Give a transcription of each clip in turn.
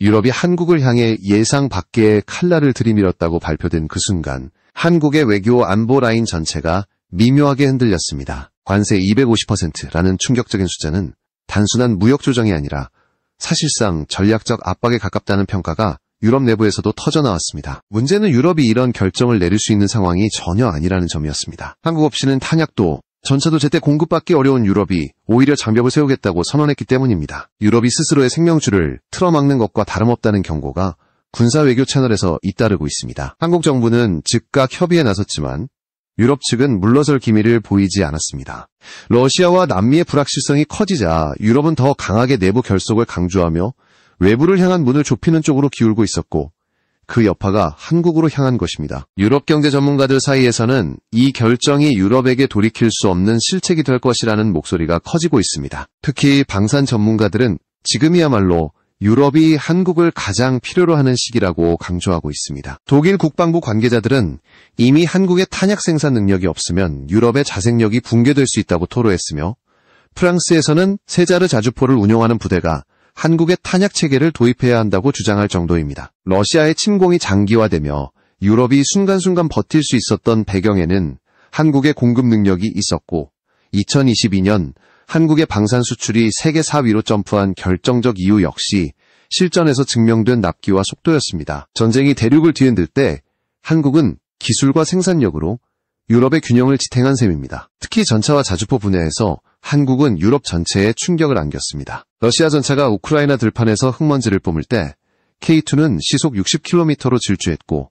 유럽이 한국을 향해 예상 밖의 칼날을 들이밀었다고 발표된 그 순간 한국의 외교 안보 라인 전체가 미묘하게 흔들렸습니다. 관세 250%라는 충격적인 숫자는 단순한 무역 조정이 아니라 사실상 전략적 압박에 가깝다는 평가가 유럽 내부에서도 터져나왔습니다. 문제는 유럽이 이런 결정을 내릴 수 있는 상황이 전혀 아니라는 점이었습니다. 한국 없이는 탄약도 전차도 제때 공급받기 어려운 유럽이 오히려 장벽을 세우겠다고 선언했기 때문입니다. 유럽이 스스로의 생명줄을 틀어막는 것과 다름없다는 경고가 군사외교 채널에서 잇따르고 있습니다. 한국 정부는 즉각 협의에 나섰지만 유럽 측은 물러설 기미를 보이지 않았습니다. 러시아와 남미의 불확실성이 커지자 유럽은 더 강하게 내부 결속을 강조하며 외부를 향한 문을 좁히는 쪽으로 기울고 있었고 그 여파가 한국으로 향한 것입니다. 유럽 경제 전문가들 사이에서는 이 결정이 유럽에게 돌이킬 수 없는 실책이 될 것이라는 목소리가 커지고 있습니다. 특히 방산 전문가들은 지금이야말로 유럽이 한국을 가장 필요로 하는 시기라고 강조하고 있습니다. 독일 국방부 관계자들은 이미 한국의 탄약 생산 능력이 없으면 유럽의 자생력이 붕괴될 수 있다고 토로했으며 프랑스에서는 세자르 자주포를 운용하는 부대가 한국의 탄약 체계를 도입해야 한다고 주장할 정도입니다. 러시아의 침공이 장기화되며 유럽이 순간순간 버틸 수 있었던 배경에는 한국의 공급 능력이 있었고 2022년 한국의 방산 수출이 세계 4위로 점프한 결정적 이유 역시 실전에서 증명된 납기와 속도였습니다. 전쟁이 대륙을 뒤흔들 때 한국은 기술과 생산력으로 유럽의 균형을 지탱한 셈입니다. 특히 전차와 자주포 분야에서 한국은 유럽 전체에 충격을 안겼습니다. 러시아 전차가 우크라이나 들판에서 흙먼지를 뿜을 때 K2는 시속 60km로 질주했고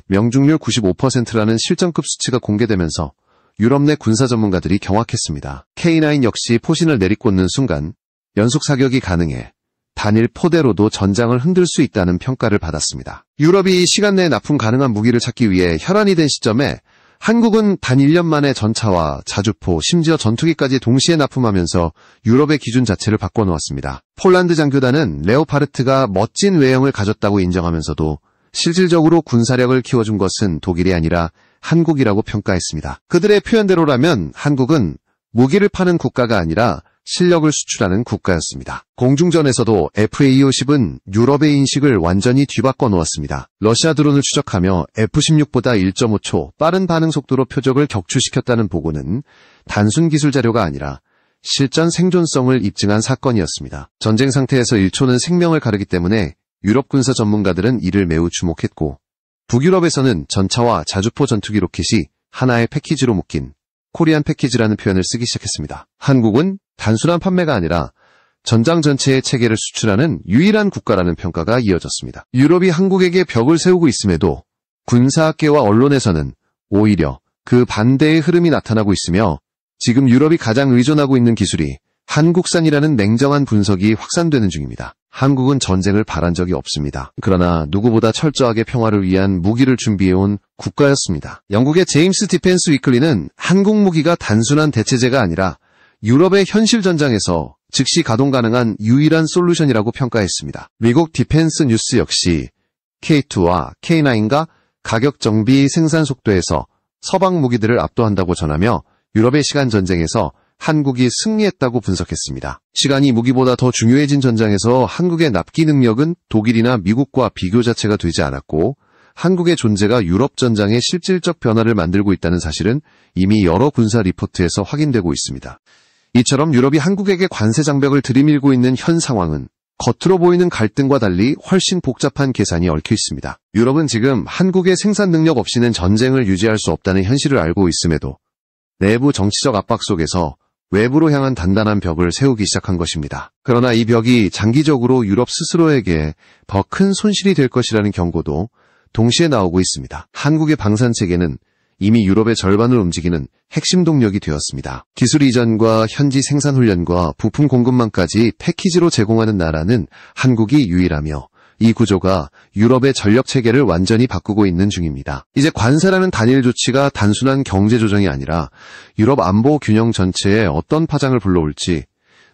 명중률 95%라는 실전급 수치가 공개되면서 유럽 내 군사 전문가들이 경악했습니다. K9 역시 포신을 내리꽂는 순간 연속 사격이 가능해 단일 포대로도 전장을 흔들 수 있다는 평가를 받았습니다. 유럽이 시간 내에 납품 가능한 무기를 찾기 위해 혈안이 된 시점에 한국은 단 1년 만에 전차와 자주포, 심지어 전투기까지 동시에 납품하면서 유럽의 기준 자체를 바꿔놓았습니다. 폴란드 장교단은 레오파르트가 멋진 외형을 가졌다고 인정하면서도 실질적으로 군사력을 키워준 것은 독일이 아니라 한국이라고 평가했습니다. 그들의 표현대로라면 한국은 무기를 파는 국가가 아니라 실력을 수출하는 국가였습니다. 공중전에서도 FA-50은 유럽의 인식을 완전히 뒤바꿔 놓았습니다. 러시아 드론을 추적하며 F-16보다 1.5초 빠른 반응 속도로 표적을 격추시켰다는 보고는 단순 기술 자료가 아니라 실전 생존성을 입증한 사건이었습니다. 전쟁 상태에서 1초는 생명을 가르기 때문에 유럽 군사 전문가들은 이를 매우 주목했고 북유럽에서는 전차와 자주포 전투기 로켓이 하나의 패키지로 묶인 코리안 패키지라는 표현을 쓰기 시작했습니다. 한국은 단순한 판매가 아니라 전장 전체의 체계를 수출하는 유일한 국가라는 평가가 이어졌습니다. 유럽이 한국에게 벽을 세우고 있음에도 군사학계와 언론에서는 오히려 그 반대의 흐름이 나타나고 있으며 지금 유럽이 가장 의존하고 있는 기술이 한국산이라는 냉정한 분석이 확산되는 중입니다. 한국은 전쟁을 바란 적이 없습니다. 그러나 누구보다 철저하게 평화를 위한 무기를 준비해온 국가였습니다. 영국의 제임스 디펜스 위클리는 한국 무기가 단순한 대체제가 아니라 유럽의 현실 전장에서 즉시 가동 가능한 유일한 솔루션이라고 평가했습니다. 미국 디펜스 뉴스 역시 K2와 K9가 가격 정비 생산 속도에서 서방 무기들을 압도한다고 전하며 유럽의 시간 전쟁에서 한국이 승리했다고 분석했습니다. 시간이 무기보다 더 중요해진 전장에서 한국의 납기 능력은 독일이나 미국과 비교 자체가 되지 않았고 한국의 존재가 유럽 전장의 실질적 변화를 만들고 있다는 사실은 이미 여러 군사 리포트에서 확인되고 있습니다. 이처럼 유럽이 한국에게 관세 장벽을 들이밀고 있는 현 상황은 겉으로 보이는 갈등과 달리 훨씬 복잡한 계산이 얽혀 있습니다. 유럽은 지금 한국의 생산 능력 없이는 전쟁을 유지할 수 없다는 현실을 알고 있음에도 내부 정치적 압박 속에서 외부로 향한 단단한 벽을 세우기 시작한 것입니다. 그러나 이 벽이 장기적으로 유럽 스스로에게 더 큰 손실이 될 것이라는 경고도 동시에 나오고 있습니다. 한국의 방산체계는 이미 유럽의 절반을 움직이는 핵심 동력이 되었습니다. 기술 이전과 현지 생산 훈련과 부품 공급망까지 패키지로 제공하는 나라는 한국이 유일하며 이 구조가 유럽의 전력 체계를 완전히 바꾸고 있는 중입니다. 이제 관세라는 단일 조치가 단순한 경제 조정이 아니라 유럽 안보 균형 전체에 어떤 파장을 불러올지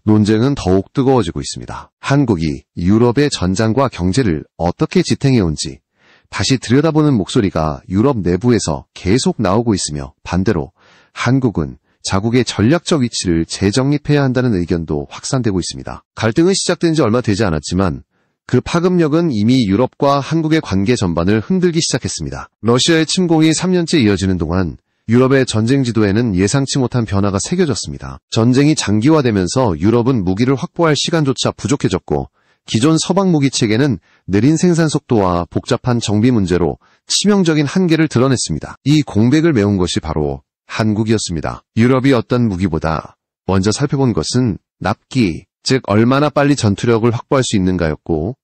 논쟁은 더욱 뜨거워지고 있습니다. 한국이 유럽의 전장과 경제를 어떻게 지탱해온지 다시 들여다보는 목소리가 유럽 내부에서 계속 나오고 있으며 반대로 한국은 자국의 전략적 위치를 재정립해야 한다는 의견도 확산되고 있습니다. 갈등은 시작된 지 얼마 되지 않았지만 그 파급력은 이미 유럽과 한국의 관계 전반을 흔들기 시작했습니다. 러시아의 침공이 3년째 이어지는 동안 유럽의 전쟁 지도에는 예상치 못한 변화가 새겨졌습니다. 전쟁이 장기화되면서 유럽은 무기를 확보할 시간조차 부족해졌고 기존 서방 무기 체계는 느린 생산 속도와 복잡한 정비 문제로 치명적인 한계를 드러냈습니다. 이 공백을 메운 것이 바로 한국이었습니다. 유럽이 어떤 무기보다 먼저 살펴본 것은 납기, 즉 얼마나 빨리 전투력을 확보할 수 있는가였고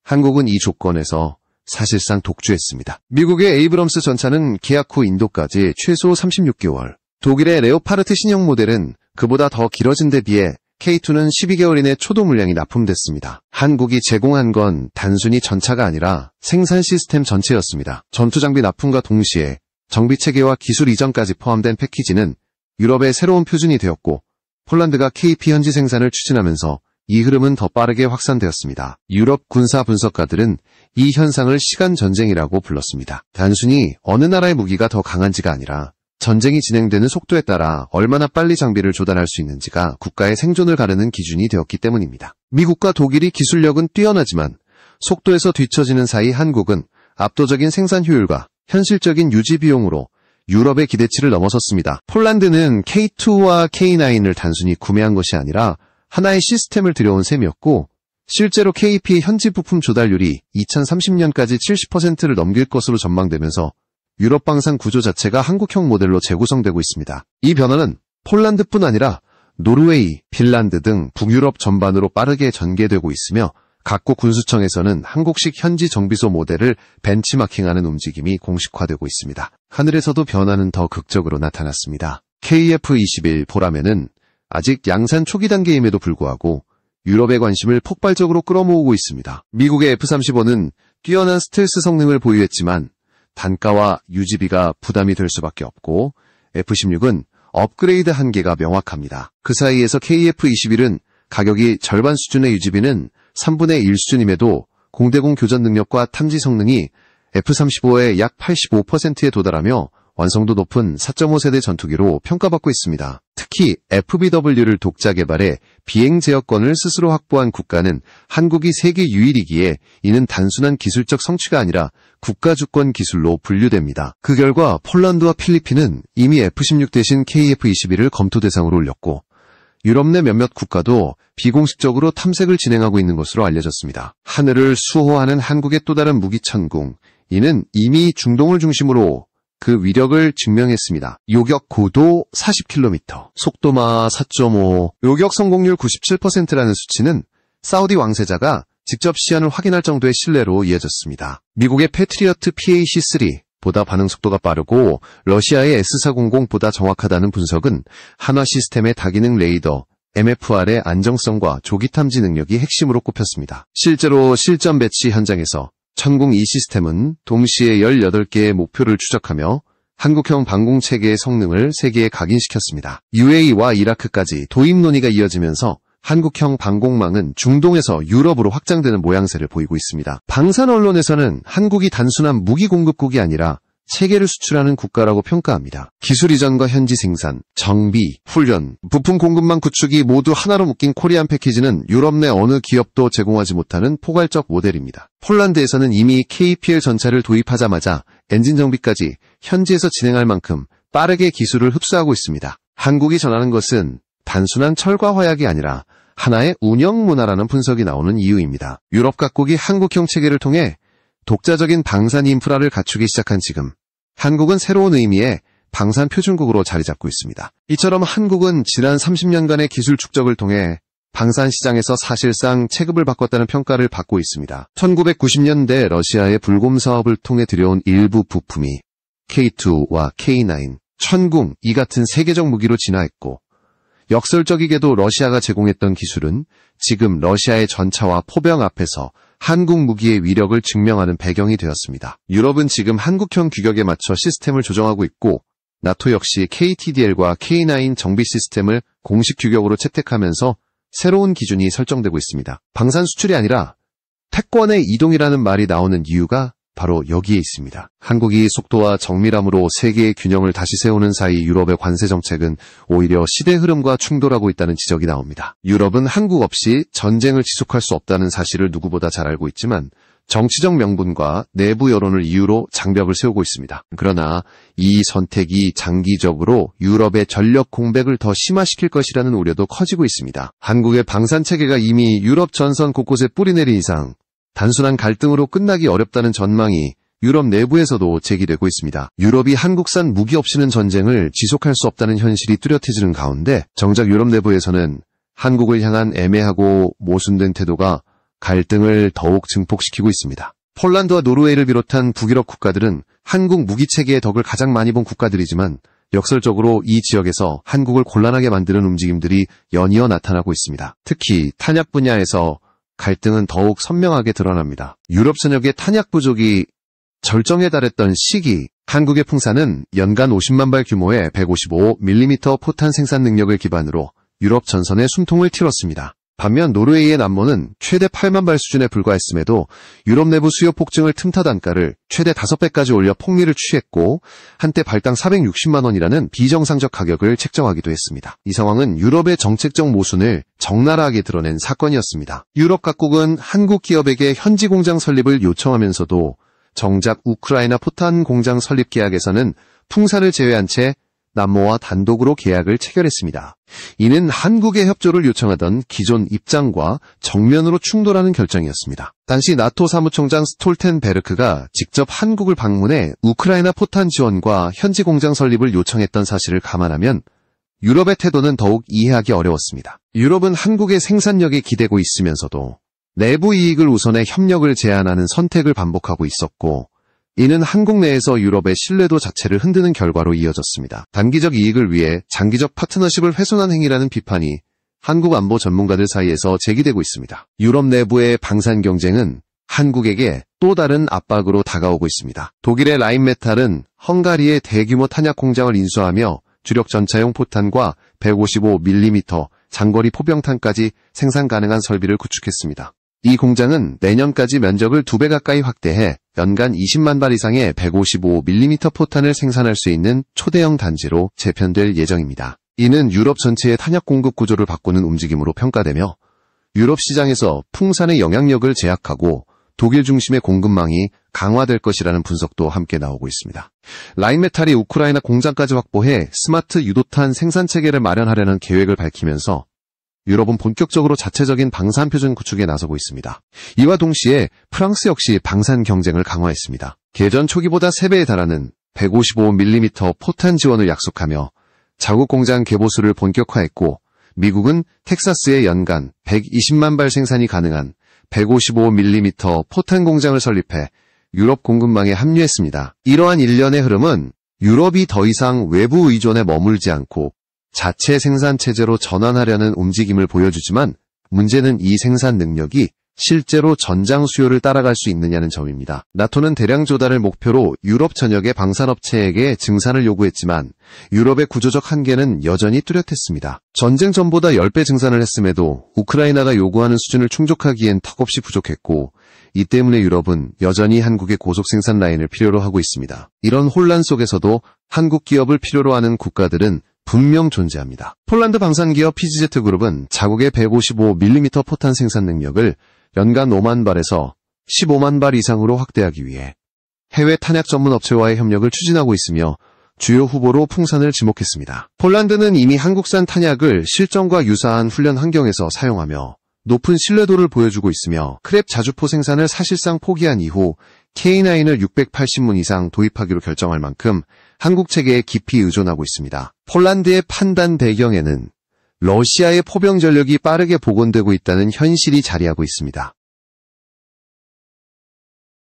한국은 이 조건에서 사실상 독주했습니다. 미국의 에이브럼스 전차는 계약 후 인도까지 최소 36개월, 독일의 레오파르트 신형 모델은 그보다 더 길어진 데 비해 K2는 12개월 이내 초도 물량이 납품됐습니다. 한국이 제공한 건 단순히 전차가 아니라 생산 시스템 전체였습니다. 전투장비 납품과 동시에 정비체계와 기술 이전까지 포함된 패키지는 유럽의 새로운 표준이 되었고 폴란드가 KP 현지 생산을 추진하면서 이 흐름은 더 빠르게 확산되었습니다. 유럽 군사 분석가들은 이 현상을 시간 전쟁이라고 불렀습니다. 단순히 어느 나라의 무기가 더 강한지가 아니라 전쟁이 진행되는 속도에 따라 얼마나 빨리 장비를 조달할 수 있는지가 국가의 생존을 가르는 기준이 되었기 때문입니다. 미국과 독일이 기술력은 뛰어나지만 속도에서 뒤처지는 사이 한국은 압도적인 생산 효율과 현실적인 유지 비용으로 유럽의 기대치를 넘어섰습니다. 폴란드는 K2와 K9을 단순히 구매한 것이 아니라 하나의 시스템을 들여온 셈이었고 실제로 KP 현지 부품 조달률이 2030년까지 70%를 넘길 것으로 전망되면서 유럽 방산 구조 자체가 한국형 모델로 재구성되고 있습니다. 이 변화는 폴란드뿐 아니라 노르웨이, 핀란드 등 북유럽 전반으로 빠르게 전개되고 있으며 각국 군수청에서는 한국식 현지 정비소 모델을 벤치마킹하는 움직임이 공식화되고 있습니다. 하늘에서도 변화는 더 극적으로 나타났습니다. KF-21 보라매는 아직 양산 초기 단계임에도 불구하고 유럽의 관심을 폭발적으로 끌어모으고 있습니다. 미국의 F-35는 뛰어난 스텔스 성능을 보유했지만 단가와 유지비가 부담이 될 수밖에 없고 F-16은 업그레이드 한계가 명확합니다. 그 사이에서 KF-21은 가격이 절반 수준의 유지비는 3분의 1 수준임에도 공대공 교전 능력과 탐지 성능이 F-35의 약 85%에 도달하며 완성도 높은 4.5세대 전투기로 평가받고 있습니다. 특히 FBW를 독자 개발해 비행 제어권을 스스로 확보한 국가는 한국이 세계 유일이기에 이는 단순한 기술적 성취가 아니라 국가 주권 기술로 분류됩니다. 그 결과 폴란드와 필리핀은 이미 F-16 대신 KF-21을 검토 대상으로 올렸고 유럽 내 몇몇 국가도 비공식적으로 탐색을 진행하고 있는 것으로 알려졌습니다. 하늘을 수호하는 한국의 또 다른 무기 천궁, 이는 이미 중동을 중심으로 그 위력을 증명했습니다. 요격 고도 40km, 속도마 4.5, 요격 성공률 97%라는 수치는 사우디 왕세자가 직접 시연을 확인할 정도의 신뢰로 이어졌습니다. 미국의 패트리어트 PAC-3, 보다 반응 속도가 빠르고 러시아의 S-400보다 정확하다는 분석은 한화 시스템의 다기능 레이더, MFR의 안정성과 조기 탐지 능력이 핵심으로 꼽혔습니다. 실제로 실전 배치 현장에서 천궁 이 시스템은 동시에 18개의 목표를 추적하며 한국형 방공체계의 성능을 세계에 각인시켰습니다. UAE와 이라크까지 도입 논의가 이어지면서 한국형 방공망은 중동에서 유럽으로 확장되는 모양새를 보이고 있습니다. 방산 언론에서는 한국이 단순한 무기 공급국이 아니라 체계를 수출하는 국가라고 평가합니다. 기술 이전과 현지 생산, 정비, 훈련, 부품 공급망 구축이 모두 하나로 묶인 코리안 패키지는 유럽 내 어느 기업도 제공하지 못하는 포괄적 모델입니다. 폴란드에서는 이미 KPL 전차를 도입하자마자 엔진 정비까지 현지에서 진행할 만큼 빠르게 기술을 흡수하고 있습니다. 한국이 전하는 것은 단순한 철과 화약이 아니라 하나의 운영 문화라는 분석이 나오는 이유입니다. 유럽 각국이 한국형 체계를 통해 독자적인 방산 인프라를 갖추기 시작한 지금 한국은 새로운 의미의 방산 표준국으로 자리 잡고 있습니다. 이처럼 한국은 지난 30년간의 기술 축적을 통해 방산 시장에서 사실상 체급을 바꿨다는 평가를 받고 있습니다. 1990년대 러시아의 불곰 사업을 통해 들여온 일부 부품이 K2와 K9, 천궁 이 같은 세계적 무기로 진화했고 역설적이게도 러시아가 제공했던 기술은 지금 러시아의 전차와 포병 앞에서 한국 무기의 위력을 증명하는 배경이 되었습니다. 유럽은 지금 한국형 규격에 맞춰 시스템을 조정하고 있고 나토 역시 KTDL과 K9 정비 시스템을 공식 규격으로 채택하면서 새로운 기준이 설정되고 있습니다. 방산 수출이 아니라 태권의 이동이라는 말이 나오는 이유가 바로 여기에 있습니다. 한국이 속도와 정밀함으로 세계의 균형을 다시 세우는 사이 유럽의 관세 정책은 오히려 시대 흐름과 충돌하고 있다는 지적이 나옵니다. 유럽은 한국 없이 전쟁을 지속할 수 없다는 사실을 누구보다 잘 알고 있지만 정치적 명분과 내부 여론을 이유로 장벽을 세우고 있습니다. 그러나 이 선택이 장기적으로 유럽의 전력 공백을 더 심화시킬 것이라는 우려도 커지고 있습니다. 한국의 방산체계가 이미 유럽 전선 곳곳에 뿌리내린 이상 단순한 갈등으로 끝나기 어렵다는 전망이 유럽 내부에서도 제기되고 있습니다. 유럽이 한국산 무기 없이는 전쟁을 지속할 수 없다는 현실이 뚜렷해지는 가운데 정작 유럽 내부에서는 한국을 향한 애매하고 모순된 태도가 갈등을 더욱 증폭시키고 있습니다. 폴란드와 노르웨이를 비롯한 북유럽 국가들은 한국 무기체계의 덕을 가장 많이 본 국가들이지만 역설적으로 이 지역에서 한국을 곤란하게 만드는 움직임들이 연이어 나타나고 있습니다. 특히 탄약 분야에서 갈등은 더욱 선명하게 드러납니다. 유럽 전역의 탄약 부족이 절정에 달했던 시기, 한국의 풍산은 연간 50만 발 규모의 155mm 포탄 생산 능력을 기반으로 유럽 전선에 숨통을 틔웠습니다. 반면 노르웨이의 남모는 최대 8만 발 수준에 불과했음에도 유럽 내부 수요 폭증을 틈타 단가를 최대 5배까지 올려 폭리를 취했고 한때 발당 460만 원이라는 비정상적 가격을 책정하기도 했습니다. 이 상황은 유럽의 정책적 모순을 적나라하게 드러낸 사건이었습니다. 유럽 각국은 한국 기업에게 현지 공장 설립을 요청하면서도 정작 우크라이나 포탄 공장 설립 계약에서는 풍산을 제외한 채 남모와 단독으로 계약을 체결했습니다. 이는 한국의 협조를 요청하던 기존 입장과 정면으로 충돌하는 결정이었습니다. 당시 나토 사무총장 스톨텐베르크가 직접 한국을 방문해 우크라이나 포탄 지원과 현지 공장 설립을 요청했던 사실을 감안하면 유럽의 태도는 더욱 이해하기 어려웠습니다. 유럽은 한국의 생산력에 기대고 있으면서도 내부 이익을 우선해 협력을 제한하는 선택을 반복하고 있었고 이는 한국 내에서 유럽의 신뢰도 자체를 흔드는 결과로 이어졌습니다. 단기적 이익을 위해 장기적 파트너십을 훼손한 행위라는 비판이 한국 안보 전문가들 사이에서 제기되고 있습니다. 유럽 내부의 방산 경쟁은 한국에게 또 다른 압박으로 다가오고 있습니다. 독일의 라인메탈은 헝가리의 대규모 탄약 공장을 인수하며 주력 전차용 포탄과 155mm 장거리 포병탄까지 생산 가능한 설비를 구축했습니다. 이 공장은 내년까지 면적을 2배 가까이 확대해 연간 20만 발 이상의 155mm 포탄을 생산할 수 있는 초대형 단지로 재편될 예정입니다. 이는 유럽 전체의 탄약 공급 구조를 바꾸는 움직임으로 평가되며 유럽 시장에서 풍산의 영향력을 제약하고 독일 중심의 공급망이 강화될 것이라는 분석도 함께 나오고 있습니다. 라인메탈이 우크라이나 공장까지 확보해 스마트 유도탄 생산체계를 마련하려는 계획을 밝히면서 유럽은 본격적으로 자체적인 방산 표준 구축에 나서고 있습니다. 이와 동시에 프랑스 역시 방산 경쟁을 강화했습니다. 개전 초기보다 3배에 달하는 155mm 포탄 지원을 약속하며 자국 공장 개보수를 본격화했고 미국은 텍사스에 연간 120만 발 생산이 가능한 155mm 포탄 공장을 설립해 유럽 공급망에 합류했습니다. 이러한 일련의 흐름은 유럽이 더 이상 외부 의존에 머물지 않고 자체 생산 체제로 전환하려는 움직임을 보여주지만 문제는 이 생산 능력이 실제로 전장 수요를 따라갈 수 있느냐는 점입니다. 나토는 대량 조달을 목표로 유럽 전역의 방산업체에게 증산을 요구했지만 유럽의 구조적 한계는 여전히 뚜렷했습니다. 전쟁 전보다 10배 증산을 했음에도 우크라이나가 요구하는 수준을 충족하기엔 턱없이 부족했고 이 때문에 유럽은 여전히 한국의 고속 생산 라인을 필요로 하고 있습니다. 이런 혼란 속에서도 한국 기업을 필요로 하는 국가들은 분명 존재합니다. 폴란드 방산기업 PGZ그룹은 자국의 155mm 포탄 생산 능력을 연간 5만 발에서 15만 발 이상으로 확대하기 위해 해외 탄약 전문 업체와의 협력을 추진하고 있으며 주요 후보로 풍산을 지목했습니다. 폴란드는 이미 한국산 탄약을 실전과 유사한 훈련 환경에서 사용하며 높은 신뢰도를 보여주고 있으며 크랩 자주포 생산을 사실상 포기한 이후 K9을 680문 이상 도입하기로 결정할 만큼 한국 체계에 깊이 의존하고 있습니다. 폴란드의 판단 배경에는 러시아의 포병 전력이 빠르게 복원되고 있다는 현실이 자리하고 있습니다.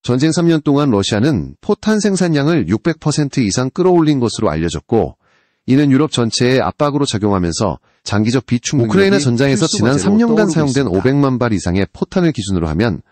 전쟁 3년 동안 러시아는 포탄 생산량을 600% 이상 끌어올린 것으로 알려졌고 이는 유럽 전체에 압박으로 작용하면서 장기적 비축 우크라이나 전장에서 지난 3년간 사용된 500만 발 이상의 포탄을 기준으로 하면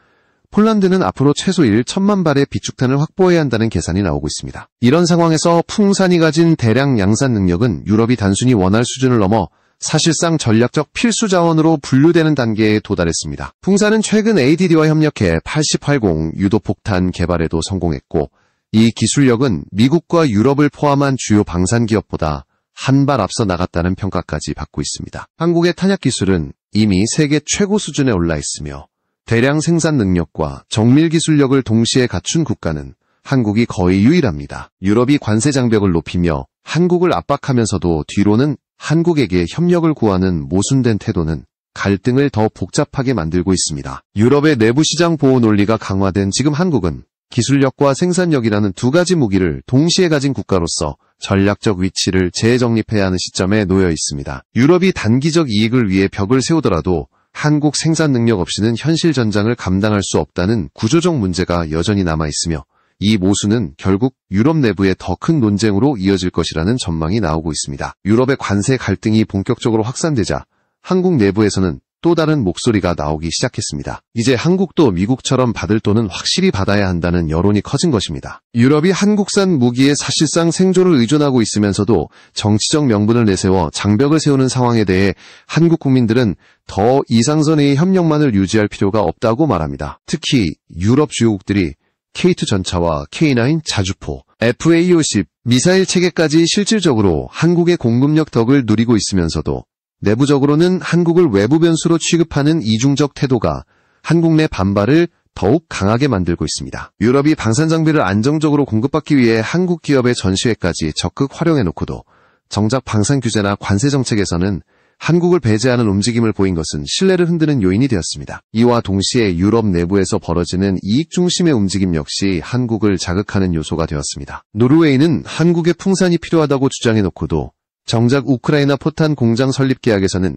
폴란드는 앞으로 최소 1천만 발의 비축탄을 확보해야 한다는 계산이 나오고 있습니다. 이런 상황에서 풍산이 가진 대량 양산 능력은 유럽이 단순히 원할 수준을 넘어 사실상 전략적 필수 자원으로 분류되는 단계에 도달했습니다. 풍산은 최근 ADD와 협력해 8080 유도폭탄 개발에도 성공했고, 이 기술력은 미국과 유럽을 포함한 주요 방산 기업보다 한 발 앞서 나갔다는 평가까지 받고 있습니다. 한국의 탄약 기술은 이미 세계 최고 수준에 올라 있으며 대량 생산 능력과 정밀 기술력을 동시에 갖춘 국가는 한국이 거의 유일합니다. 유럽이 관세 장벽을 높이며 한국을 압박하면서도 뒤로는 한국에게 협력을 구하는 모순된 태도는 갈등을 더 복잡하게 만들고 있습니다. 유럽의 내부 시장 보호 논리가 강화된 지금 한국은 기술력과 생산력이라는 두 가지 무기를 동시에 가진 국가로서 전략적 위치를 재정립해야 하는 시점에 놓여 있습니다. 유럽이 단기적 이익을 위해 벽을 세우더라도 한국 생산 능력 없이는 현실 전장을 감당할 수 없다는 구조적 문제가 여전히 남아있으며 이 모순은 결국 유럽 내부의 더 큰 논쟁으로 이어질 것이라는 전망이 나오고 있습니다. 유럽의 관세 갈등이 본격적으로 확산되자 한국 내부에서는 또 다른 목소리가 나오기 시작했습니다. 이제 한국도 미국처럼 받을 돈은 확실히 받아야 한다는 여론이 커진 것입니다. 유럽이 한국산 무기에 사실상 생존을 의존하고 있으면서도 정치적 명분을 내세워 장벽을 세우는 상황에 대해 한국 국민들은 더 이상선의 협력만을 유지할 필요가 없다고 말합니다. 특히 유럽 주요국들이 K2 전차와 K9 자주포, FA-50 미사일 체계까지 실질적으로 한국의 공급력 덕을 누리고 있으면서도 내부적으로는 한국을 외부 변수로 취급하는 이중적 태도가 한국 내 반발을 더욱 강하게 만들고 있습니다. 유럽이 방산 장비를 안정적으로 공급받기 위해 한국 기업의 전시회까지 적극 활용해놓고도 정작 방산 규제나 관세 정책에서는 한국을 배제하는 움직임을 보인 것은 신뢰를 흔드는 요인이 되었습니다. 이와 동시에 유럽 내부에서 벌어지는 이익 중심의 움직임 역시 한국을 자극하는 요소가 되었습니다. 노르웨이는 한국의 풍산이 필요하다고 주장해놓고도 정작 우크라이나 포탄 공장 설립 계약에서는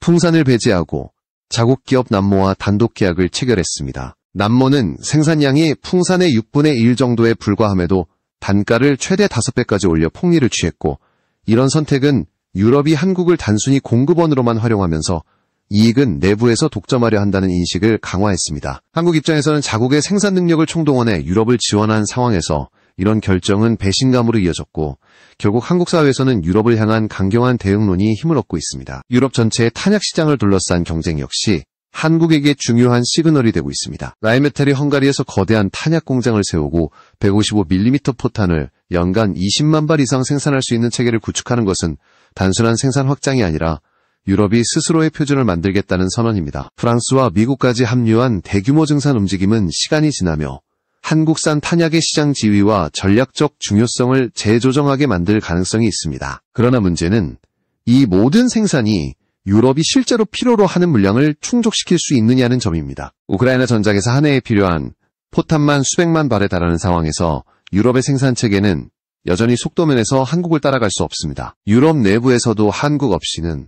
풍산을 배제하고 자국 기업 남모와 단독 계약을 체결했습니다. 남모는 생산량이 풍산의 6분의 1 정도에 불과함에도 단가를 최대 5배까지 올려 폭리를 취했고, 이런 선택은 유럽이 한국을 단순히 공급원으로만 활용하면서 이익은 내부에서 독점하려 한다는 인식을 강화했습니다. 한국 입장에서는 자국의 생산 능력을 총동원해 유럽을 지원한 상황에서 이런 결정은 배신감으로 이어졌고, 결국 한국 사회에서는 유럽을 향한 강경한 대응론이 힘을 얻고 있습니다. 유럽 전체의 탄약 시장을 둘러싼 경쟁 역시 한국에게 중요한 시그널이 되고 있습니다. 라인메탈이 헝가리에서 거대한 탄약 공장을 세우고 155mm 포탄을 연간 20만 발 이상 생산할 수 있는 체계를 구축하는 것은 단순한 생산 확장이 아니라 유럽이 스스로의 표준을 만들겠다는 선언입니다. 프랑스와 미국까지 합류한 대규모 증산 움직임은 시간이 지나며 한국산 탄약의 시장 지위와 전략적 중요성을 재조정하게 만들 가능성이 있습니다. 그러나 문제는 이 모든 생산이 유럽이 실제로 필요로 하는 물량을 충족시킬 수 있느냐는 점입니다. 우크라이나 전장에서 한 해에 필요한 포탄만 수백만 발에 달하는 상황에서 유럽의 생산 체계는 여전히 속도면에서 한국을 따라갈 수 없습니다. 유럽 내부에서도 한국 없이는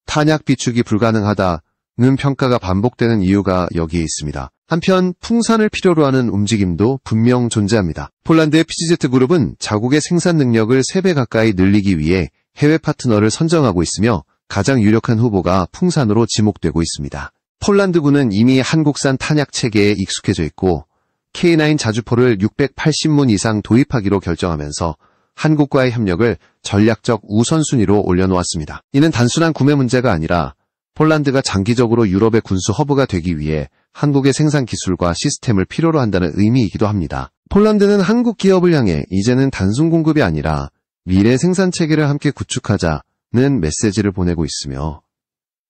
탄약 비축이 불가능하다는 평가가 반복되는 이유가 여기에 있습니다. 한편 풍산을 필요로 하는 움직임도 분명 존재합니다. 폴란드의 PGZ 그룹은 자국의 생산 능력을 3배 가까이 늘리기 위해 해외 파트너를 선정하고 있으며 가장 유력한 후보가 풍산으로 지목되고 있습니다. 폴란드군은 이미 한국산 탄약 체계에 익숙해져 있고 K9 자주포를 680문 이상 도입하기로 결정하면서 한국과의 협력을 전략적 우선순위로 올려놓았습니다. 이는 단순한 구매 문제가 아니라 폴란드가 장기적으로 유럽의 군수 허브가 되기 위해 한국의 생산 기술과 시스템을 필요로 한다는 의미이기도 합니다. 폴란드는 한국 기업을 향해 이제는 단순 공급이 아니라 미래 생산 체계를 함께 구축하자는 메시지를 보내고 있으며,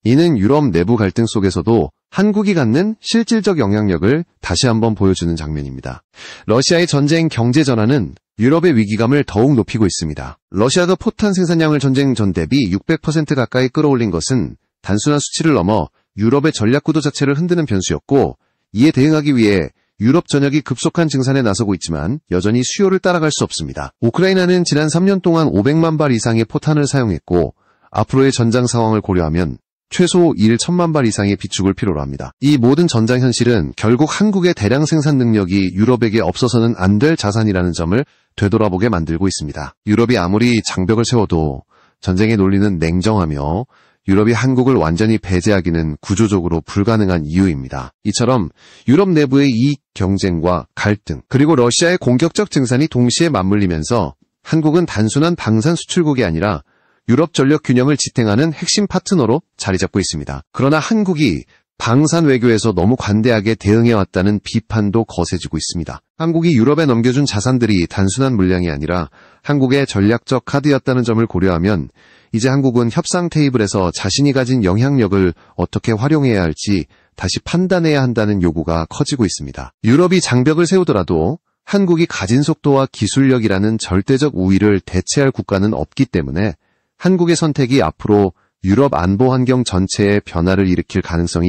이는 유럽 내부 갈등 속에서도 한국이 갖는 실질적 영향력을 다시 한번 보여주는 장면입니다. 러시아의 전쟁 경제 전환은 유럽의 위기감을 더욱 높이고 있습니다. 러시아가 포탄 생산량을 전쟁 전 대비 600% 가까이 끌어올린 것은 단순한 수치를 넘어 유럽의 전략 구도 자체를 흔드는 변수였고, 이에 대응하기 위해 유럽 전역이 급속한 증산에 나서고 있지만 여전히 수요를 따라갈 수 없습니다. 우크라이나는 지난 3년 동안 500만 발 이상의 포탄을 사용했고, 앞으로의 전장 상황을 고려하면 최소 1,000만 발 이상의 비축을 필요로 합니다. 이 모든 전장 현실은 결국 한국의 대량 생산 능력이 유럽에게 없어서는 안 될 자산이라는 점을 되돌아보게 만들고 있습니다. 유럽이 아무리 장벽을 세워도 전쟁의 논리는 냉정하며 유럽이 한국을 완전히 배제하기는 구조적으로 불가능한 이유입니다. 이처럼 유럽 내부의 이익 경쟁과 갈등, 그리고 러시아의 공격적 증산이 동시에 맞물리면서 한국은 단순한 방산 수출국이 아니라 유럽 전력 균형을 지탱하는 핵심 파트너로 자리 잡고 있습니다. 그러나 한국이 방산 외교에서 너무 관대하게 대응해왔다는 비판도 거세지고 있습니다. 한국이 유럽에 넘겨준 자산들이 단순한 물량이 아니라 한국의 전략적 카드였다는 점을 고려하면 이제 한국은 협상 테이블에서 자신이 가진 영향력을 어떻게 활용해야 할지 다시 판단해야 한다는 요구가 커지고 있습니다. 유럽이 장벽을 세우더라도 한국이 가진 속도와 기술력이라는 절대적 우위를 대체할 국가는 없기 때문에 한국의 선택이 앞으로 유럽 안보 환경 전체에 변화를 일으킬 가능성이